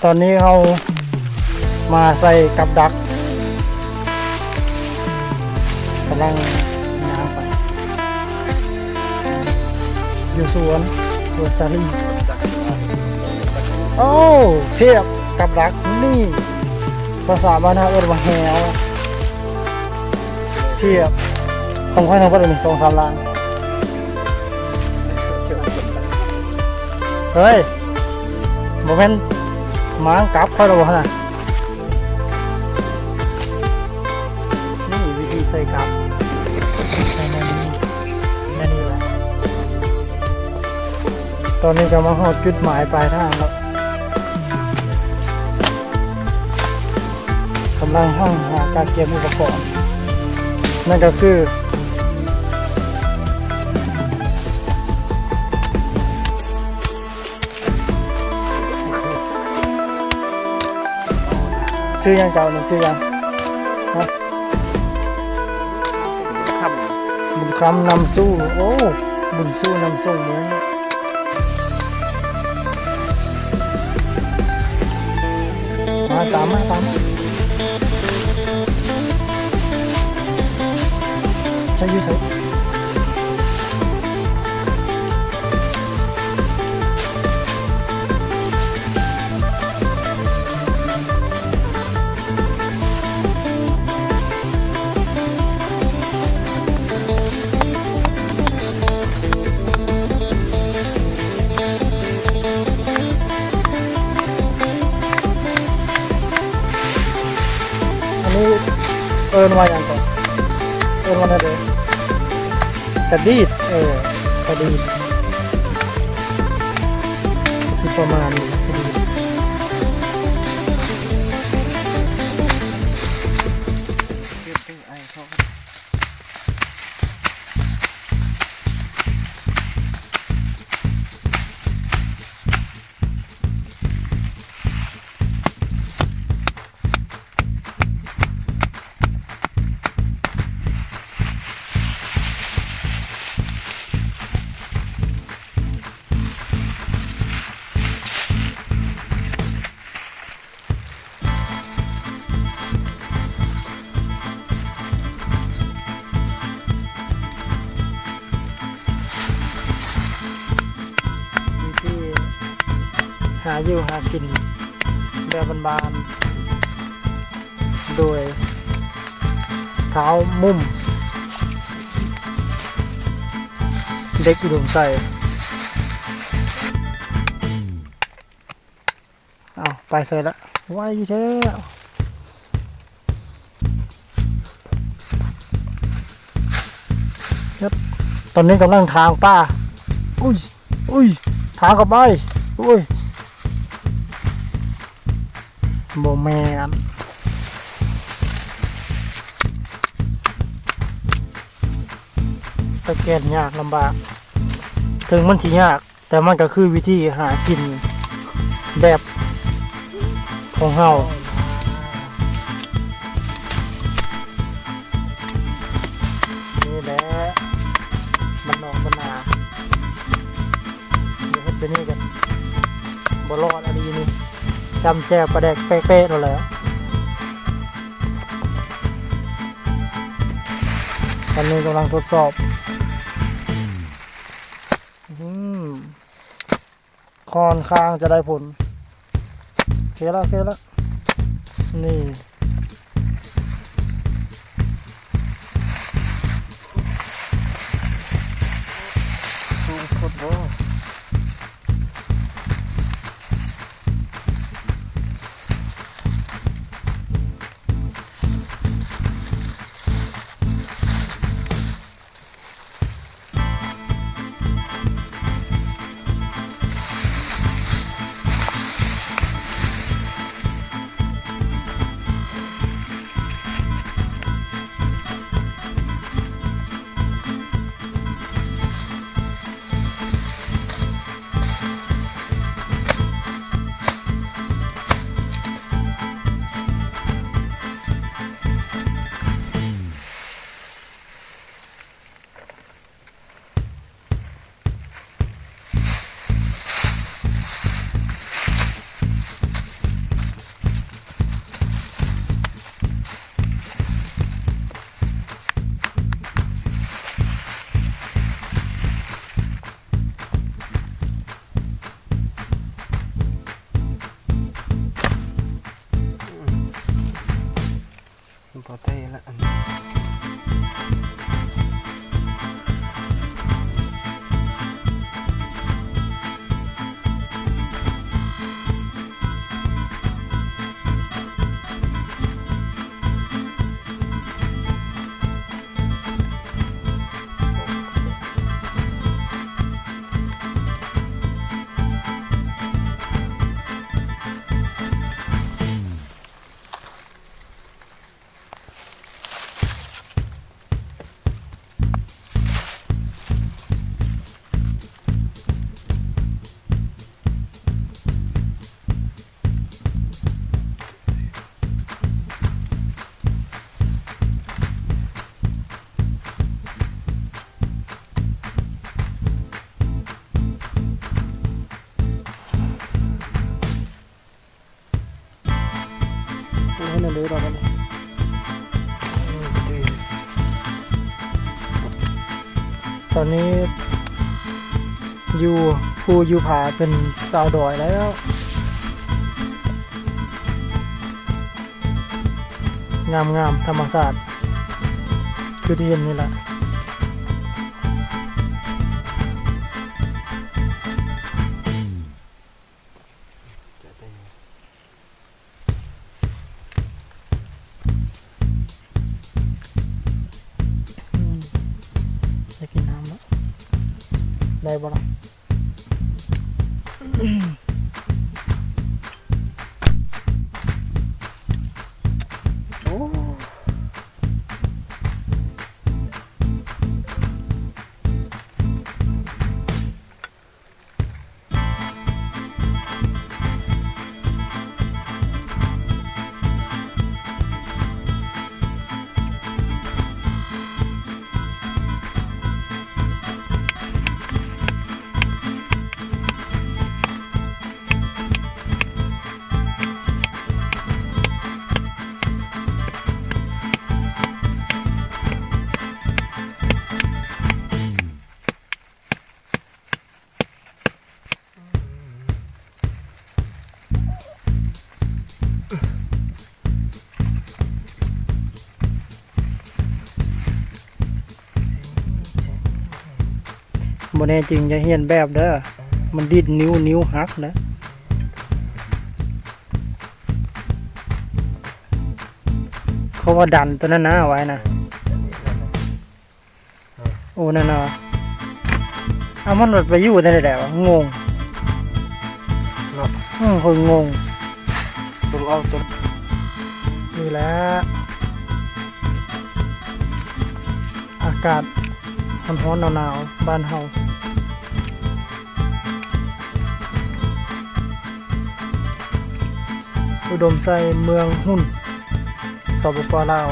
ตอนนี้เรามาใส่กับดักกำลังน้ำไปอยู่สวนสาลีเทียบกับดักนี่ภาษาบ้านเราเรียกว่าแหวเทียบของค่อยทำก็ได้มี2-3 ล้านเฮ้ยโมเมนต์ม้างกับค่อยระวังนะนี่วิธีใส่กับใส่นั่นนี่แหละตอนนี้จะมาหอดจุดหมายปลายทางแล้วกำลังห้องหาการเตรียมอุปกรณ์นั่นก็คือซื้อยังเก่าหนึ่งซื้อยังนะบุญคำนำสู้โอ้บุญสู้นำส่งเหมือนมาตามมาใช่ยูใช่เอิญว่าอย่างก่อนเอิญว่าอะไรกระดีดกระดีดสิประมาณนี้กระดีดหาอยู่หากินแบบบานๆโดยเท้ามุ่มเด็กอุดมใส่ไปใส่ละว่ายอยู่แท้ตอนนี้กำลังทางป้าอุ้ยทางกับใบอุ้ยโมแมนตะแกนยากลำบากถึงมันสิยากแต่มันก็คือวิธีหากินแบบของเฮานี่แหละมันนอกมันนาเดี๋ยวเฮ็ดไปนี่กันบ่รอดอันนี้นี่จำแจวประแดกเป๊ะๆแล้วตอนนี้กำลังทดสอบค่อนข้างจะได้ผลโอเคแล้วนี่สูงสุดโอ้ นั่นเลยเราไปเลยตอนนี้อยู่ภูอยู่ผาเป็นสาวดอยแล้วงามธรรมศาสตร์คือที่เห็นนี่แหละจะกินน้ำแล้วได้บ่ล่ะโอ้บ่แน่จริงจะเห็นแบบเด้อมันดิดนิ้วหักนะเขาว่าดันตัวนั้นนะไว้นะโอ้นั่นนะเอามันหลดไปอยู่ได้แต่ว่างงคนงงตัวเอาตัวนี่แหละอากาศร้อนๆหนาวๆบ้านเฮาอุดมไซเมืองหุ่นสปป.ลาว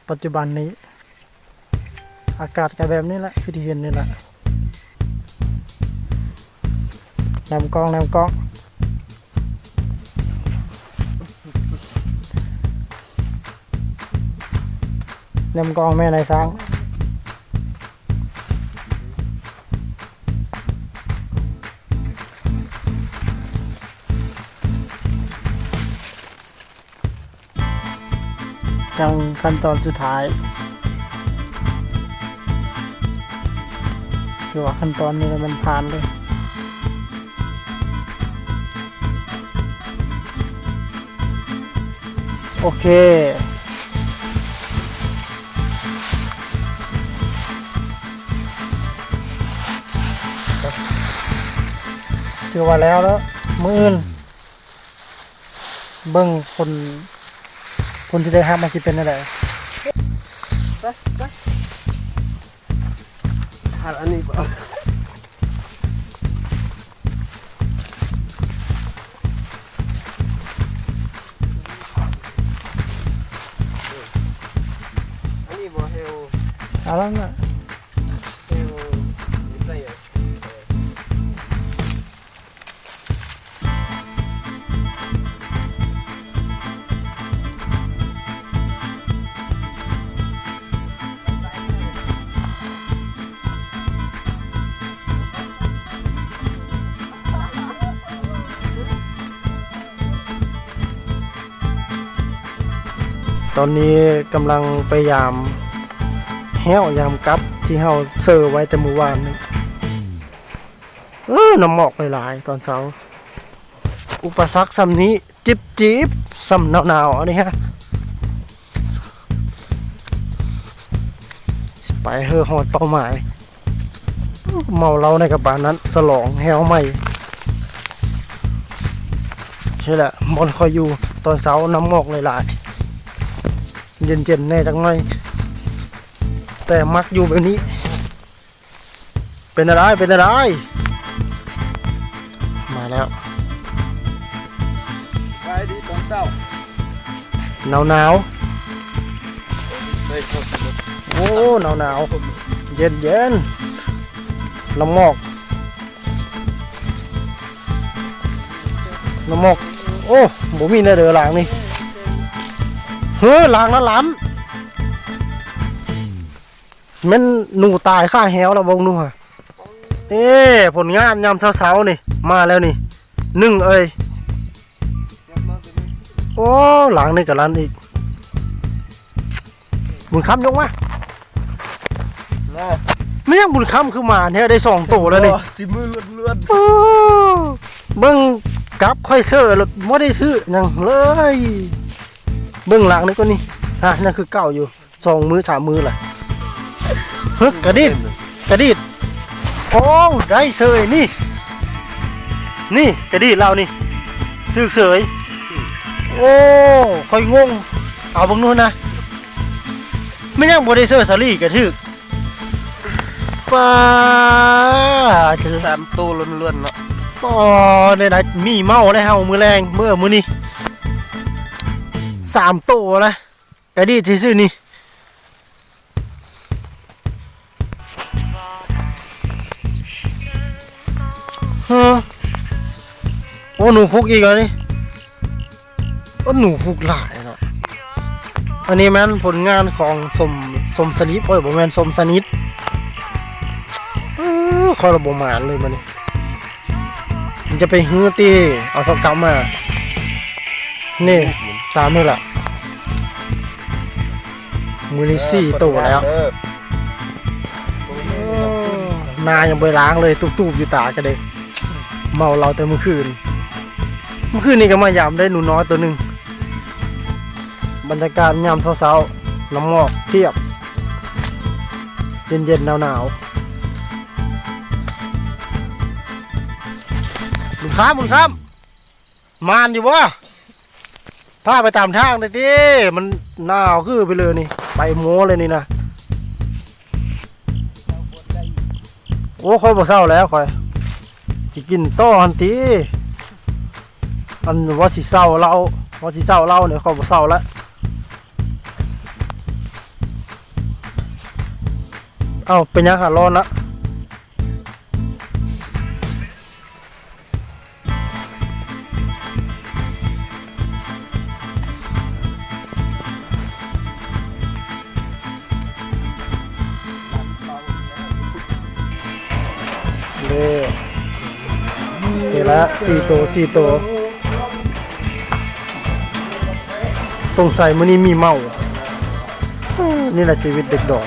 ปัจจุบันนี้อากาศก็แบบนี้แหละที่เห็นนี่แหละแนมกล้องแนมกล้องแม่นายช้างยังขั้นตอนสุดท้ายคือว่าขั้นตอนนี้มันผ่านเลยโอเคถือว่าแล้วมื้ออื่นเบิ่งคนที่ได้ห้ามมันจะเป็นอะไรขาดอันนี้ป่ะอันนี้บ่เฮลเอาแล้วนะเฮลนี่ใส่ตอนนี้กำลังไปยามแห้วยามกับที่เฮาเซอร์ไว้แต่เมื่อวานนี้น้ำหมอกหลายๆตอนเช้าอุปสรรคซ้ำนี้จิบซ้ำหนาวๆอันนี้ฮะไปเฮอฮอดเป้าหมายเมาเหล้าในกระบะนั้นสลองแห้วใหม่ใช่แหละบอนคอยอยู่ตอนเช้าน้ำหมอกหลายๆเย็นๆแน่จังไงแต่มักอยู่แบบนี้เป็นอะไรมาแล้ว ไปดีตอนเช้า หนาว ได้ครับ โอ้หนาวเย็นน้ำหมอก โอ้บ่มีแน่เด้อหลังนี่เฮ้อหลังละล้ำแม่นหนูตายข้าแหวแล้วบ่หนูฮะเอ๊ผลงานยามเช้าๆนี่มาแล้วนี่1เอ้ยโอ้หลังนี่ก็ลันอีกบุญคำยกมา นะ ไม่ยังบุญคำคือมาเนี่ยได้2ตัวแล้วนี่ สิมือล้วน โอ้เบิ่งกลับค่อยเชื่อรถบ่ได้ถือหยังเลยเบิ่งหลังนี่ก็นี่ฮะนั่นคือเก่าอยู่2มือ3มือแหละฮึกกระดิดกระดิดโอ้ได้เสยนี่นี่กระดิดเรานี่ถึกเสยโอ้ค่อยงงเอาเบิ่งนู่นนะไม่ยังบ่ได้เชื่อสาลีกระถึกป้าจะ 3ตัวล้วนๆเนาะ อ๋อได้ได้มีเมาได้เฮามือแรงมื้อนี้3ตัวนะกระดิดซื่อๆนี่ฮะโอ้หนูพุกอีกแล้วนี่โอ้หนูพุกหลายเนาะอันนี้แม่นผลงานของสมสนิทโอ้ยบ่แม่นสมสนิทคอยระบบหมานเลยมันนี่มันจะไปฮื้อตีเอาสกรรมมานี่3นี่แหละมือนี่4ตัวแล้วนายังไปล้างเลยตุบๆอยู่ตากระเดกเมาเราแต่เมื่อคืนนี่ก็มายามได้หนูน้อยตัวหนึ่งบรรยากาศยามเช้าๆน้ำหมอกเทียบเย็นๆหนาวๆบุญค้ำมานอยู่วะพาไปตามทางเลยดิมันหนาวคือไปเลยนี่ไปโม้เลยนี่นะโอ้คอยบ่เศร้าแล้วคอยจิกินต้อหันตีอันว่าสิเศร้าเราเนี่ยคอยบ่เศร้าแล้วเอ้าเป็นยังหาร้อนละนี่ละ4 ตัวสงสัยมื้อนี้มีเมานี่แหละชีวิตเด็กดอย